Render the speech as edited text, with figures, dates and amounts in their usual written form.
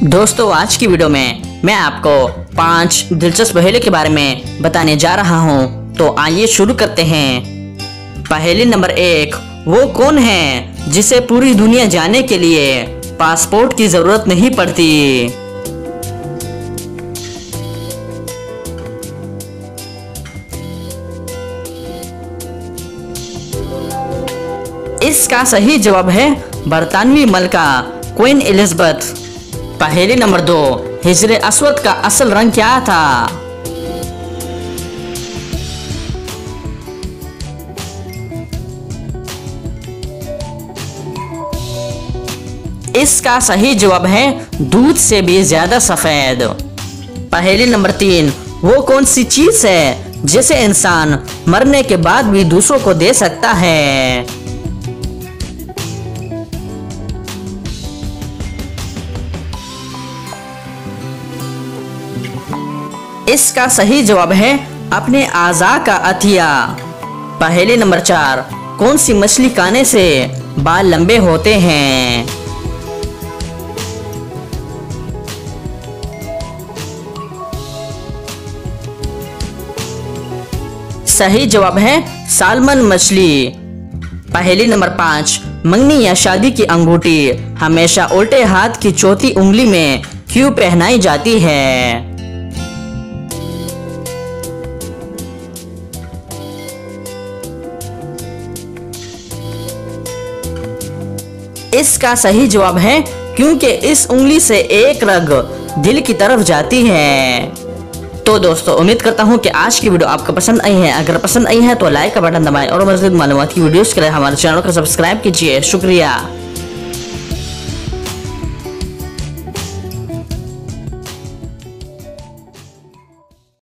दोस्तों आज की वीडियो में मैं आपको 5 दिलचस्प पहेली के बारे में बताने जा रहा हूं। तो आइए शुरू करते हैं। पहेली नंबर 1, वो कौन है जिसे पूरी दुनिया जाने के लिए पासपोर्ट की जरूरत नहीं पड़ती? इसका सही जवाब है बरतानवी मलका क्वीन एलिजाबेथ। पहेली नंबर 2, हिजरे अस्वद का असल रंग क्या था? इसका सही जवाब है दूध से भी ज्यादा सफेद। पहेली नंबर 3, वो कौन सी चीज है जिसे इंसान मरने के बाद भी दूसरों को दे सकता है? इसका सही जवाब है अपने आज़ा का अथिया। पहेली नंबर 4, कौन सी मछली खाने से बाल लंबे होते हैं? सही जवाब है सालमन मछली। पहेली नंबर 5, मंगनी या शादी की अंगूठी हमेशा उल्टे हाथ की चौथी उंगली में क्यों पहनाई जाती है? इसका सही जवाब है क्योंकि इस उंगली से एक रग दिल की तरफ जाती है। तो दोस्तों उम्मीद करता हूं कि आज की वीडियो आपको पसंद आई है। अगर पसंद आई है तो लाइक का बटन दबाएं और मज़ीद मालूमात की वीडियोस के लिए हमारे चैनल को सब्सक्राइब कीजिए। शुक्रिया।